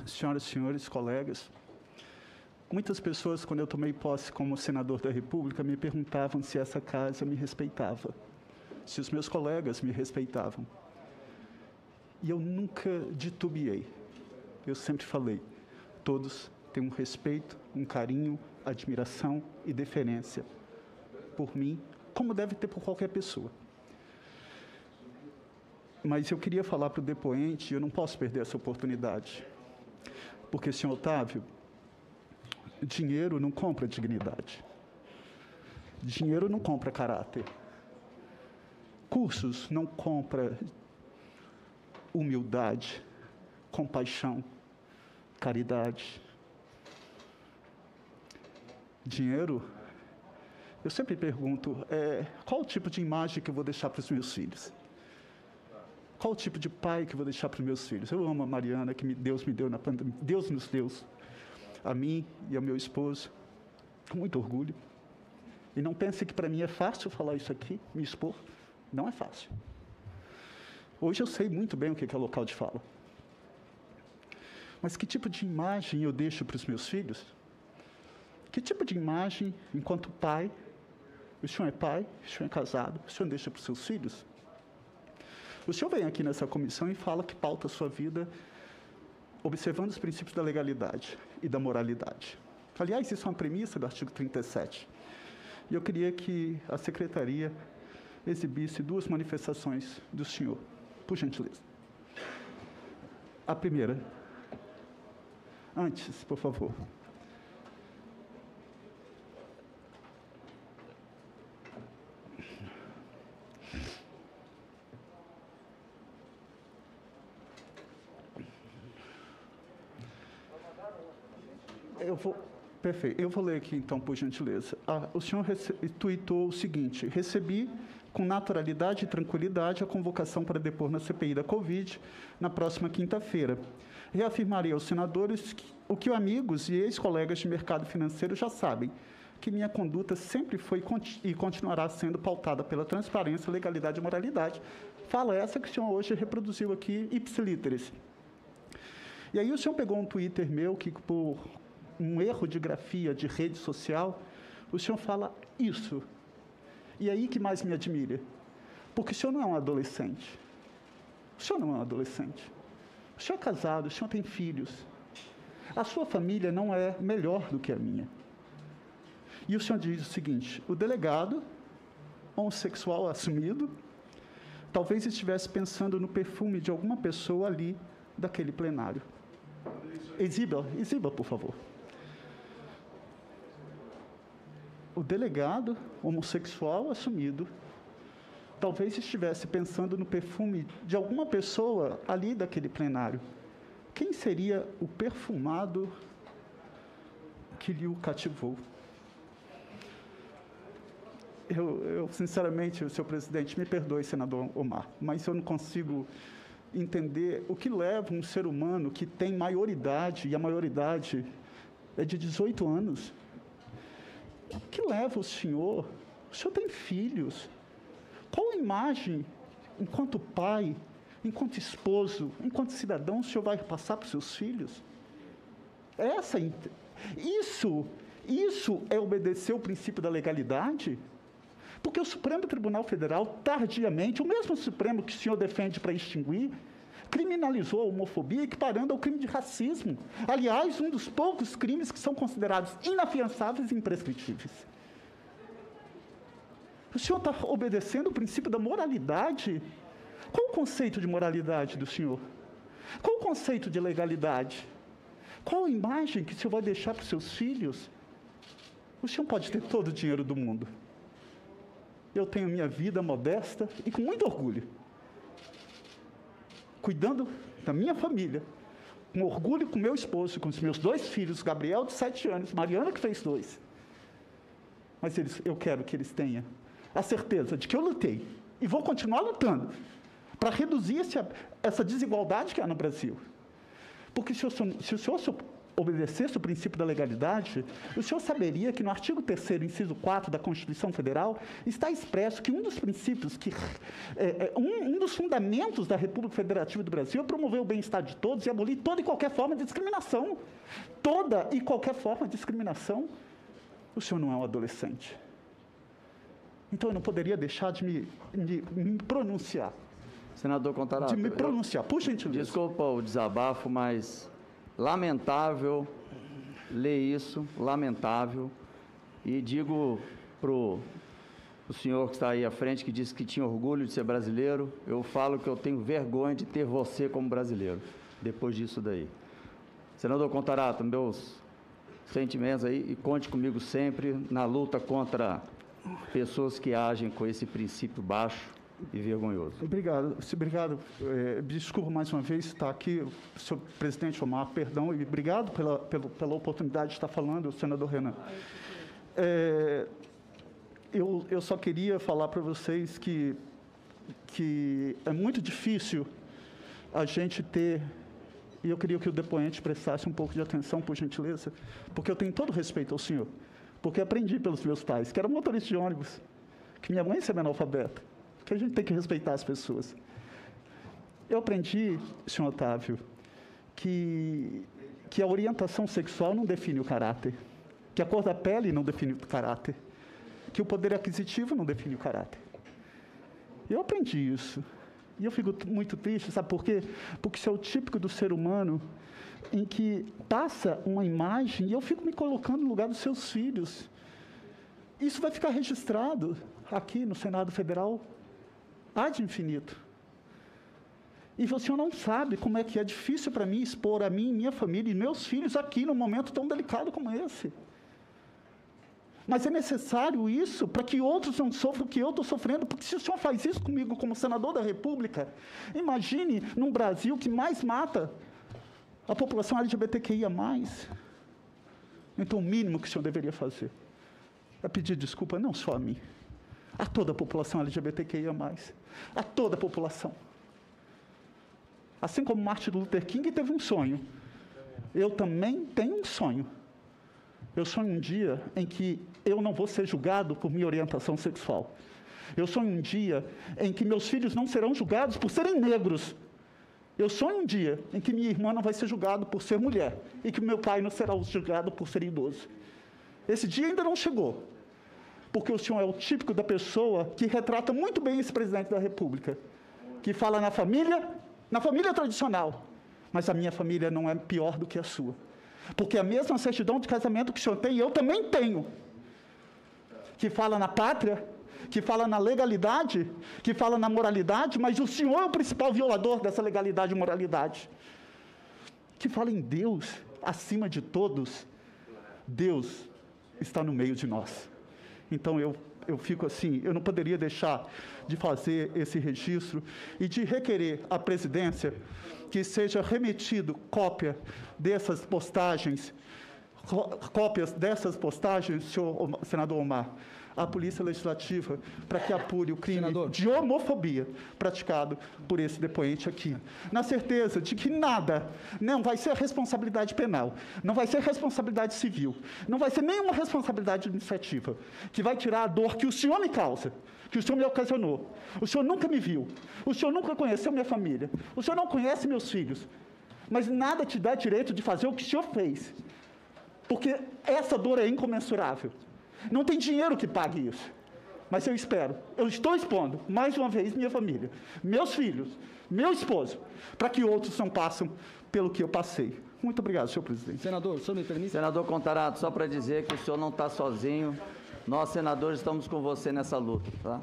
senhoras e senhores, colegas, muitas pessoas, quando eu tomei posse como senador da República, me perguntavam se essa casa me respeitava, se os meus colegas me respeitavam. E eu nunca titubeei. Eu sempre falei, todos têm um respeito, um carinho, admiração e deferência por mim, como deve ter por qualquer pessoa. Mas eu queria falar para o depoente, e eu não posso perder essa oportunidade. Porque, senhor Otávio, dinheiro não compra dignidade. Dinheiro não compra caráter. Cursos não compra humildade, compaixão, caridade. Dinheiro, eu sempre pergunto, qual o tipo de imagem que eu vou deixar para os meus filhos? Qual o tipo de pai que eu vou deixar para os meus filhos? Eu amo a Mariana, que Deus me deu na pandemia. Deus nos deu a mim e ao meu esposo, com muito orgulho. E não pense que para mim é fácil falar isso aqui, me expor. Não é fácil. Hoje eu sei muito bem o que é local de fala. Mas que tipo de imagem eu deixo para os meus filhos? Que tipo de imagem, enquanto pai, o senhor é pai, o senhor é casado, o senhor deixa para os seus filhos? O senhor vem aqui nessa comissão e fala que pauta a sua vida observando os princípios da legalidade e da moralidade. Aliás, isso é uma premissa do artigo 37. E eu queria que a secretaria exibisse 2 manifestações do senhor, por gentileza. A primeira. Antes, por favor. Perfeito. Eu vou ler aqui, então, por gentileza. O senhor tuitou o seguinte: recebi com naturalidade e tranquilidade a convocação para depor na CPI da Covid na próxima quinta-feira. Reafirmarei aos senadores o que amigos e ex-colegas de mercado financeiro já sabem, que minha conduta sempre foi e continuará sendo pautada pela transparência, legalidade e moralidade. Fala essa que o senhor hoje reproduziu aqui, ipsilíteres. E aí o senhor pegou um Twitter meu que, por um erro de grafia de rede social, o senhor fala isso. E aí que mais me admira. Porque o senhor não é um adolescente. O senhor não é um adolescente. O senhor é casado, o senhor tem filhos. A sua família não é melhor do que a minha. E o senhor diz o seguinte: o delegado, homossexual assumido, talvez estivesse pensando no perfume de alguma pessoa ali daquele plenário. Exiba, por favor. O delegado homossexual assumido talvez estivesse pensando no perfume de alguma pessoa ali daquele plenário. Quem seria o perfumado que lhe o cativou? Eu, sinceramente, senhor presidente, me perdoe, senador Omar, mas eu não consigo entender o que leva um ser humano que tem maioridade, e a maioridade é de 18 anos, o que leva o senhor tem filhos, qual a imagem, enquanto pai, enquanto esposo, enquanto cidadão, o senhor vai passar para os seus filhos? Isso é obedecer o princípio da legalidade? Porque o Supremo Tribunal Federal, tardiamente, o mesmo Supremo que o senhor defende para extinguir, criminalizou a homofobia, equiparando ao crime de racismo. Aliás, um dos poucos crimes que são considerados inafiançáveis e imprescritíveis. O senhor está obedecendo o princípio da moralidade? Qual o conceito de moralidade do senhor? Qual o conceito de legalidade? Qual a imagem que o senhor vai deixar para os seus filhos? O senhor pode ter todo o dinheiro do mundo. Eu tenho minha vida modesta e com muito orgulho, cuidando da minha família, com orgulho com meu esposo, com os meus 2 filhos, Gabriel, de 7 anos, Mariana, que fez 2. Mas eu quero que eles tenham a certeza de que eu lutei e vou continuar lutando para reduzir essa desigualdade que há no Brasil. Porque se o senhor obedecesse o princípio da legalidade, o senhor saberia que no artigo 3º, inciso 4 da Constituição Federal, está expresso que um dos princípios, um dos fundamentos da República Federativa do Brasil é promover o bem-estar de todos e abolir toda e qualquer forma de discriminação. Toda e qualquer forma de discriminação. O senhor não é um adolescente. Então, eu não poderia deixar de me pronunciar. Senador Contarato. De me pronunciar, por gentileza. Desculpa o desabafo, mas lamentável ler isso, lamentável. E digo para o senhor que está aí à frente, que disse que tinha orgulho de ser brasileiro, eu falo que eu tenho vergonha de ter você como brasileiro, depois disso daí. Senador Contarato, meus sentimentos aí, e conte comigo sempre na luta contra pessoas que agem com esse princípio baixo e vergonhoso. Obrigado. Desculpa mais uma vez estar aqui, senhor presidente Omar, perdão, e obrigado pela oportunidade de estar falando, senador Renan. Eu só queria falar para vocês que é muito difícil a gente ter, e eu queria que o depoente prestasse um pouco de atenção, por gentileza, porque eu tenho todo respeito ao senhor, porque aprendi pelos meus pais, que era motorista de ônibus, que minha mãe é semi-analfabeta, que a gente tem que respeitar as pessoas. Eu aprendi, senhor Otávio, que a orientação sexual não define o caráter, que a cor da pele não define o caráter, que o poder aquisitivo não define o caráter. Eu aprendi isso. E eu fico muito triste, sabe por quê? Porque isso é o típico do ser humano em que passa uma imagem e eu fico me colocando no lugar dos seus filhos. Isso vai ficar registrado aqui no Senado Federal ad infinito. E o senhor não sabe como é que é difícil para mim expor a mim, minha família e meus filhos aqui num momento tão delicado como esse. Mas é necessário isso para que outros não sofram o que eu estou sofrendo, porque se o senhor faz isso comigo como senador da República, imagine num Brasil que mais mata a população LGBTQIA+. Então, o mínimo que o senhor deveria fazer é pedir desculpa não só a mim, a toda a população LGBTQIA+, a toda a população. Assim como Martin Luther King teve um sonho, eu também tenho um sonho. Eu sonho um dia em que eu não vou ser julgado por minha orientação sexual. Eu sonho um dia em que meus filhos não serão julgados por serem negros. Eu sonho um dia em que minha irmã não vai ser julgada por ser mulher e que meu pai não será julgado por ser idoso. Esse dia ainda não chegou, porque o senhor é o típico da pessoa que retrata muito bem esse presidente da República, que fala na família tradicional, mas a minha família não é pior do que a sua. Porque a mesma certidão de casamento que o senhor tem, eu também tenho. Que fala na pátria, que fala na legalidade, que fala na moralidade, mas o senhor é o principal violador dessa legalidade e moralidade. Que fala em Deus, acima de todos. Deus está no meio de nós. Então, eu fico assim, eu não poderia deixar de fazer esse registro e de requerer à presidência que seja remetido cópias dessas postagens, senador Omar, à Polícia Legislativa, para que apure o crime de homofobia praticado por esse depoente aqui. Na certeza de que nada, não vai ser responsabilidade penal, não vai ser responsabilidade civil, não vai ser nenhuma responsabilidade administrativa, que vai tirar a dor que o senhor me causa, que o senhor me ocasionou. O senhor nunca me viu, o senhor nunca conheceu minha família, o senhor não conhece meus filhos, mas nada te dá direito de fazer o que o senhor fez, porque essa dor é incomensurável. Não tem dinheiro que pague isso. Mas eu estou expondo, mais uma vez, minha família, meus filhos, meu esposo, para que outros não passem pelo que eu passei. Muito obrigado, senhor presidente. Senador, o senhor me permite? Senador Contarato, só para dizer que o senhor não está sozinho, nós, senadores, estamos com você nessa luta, tá?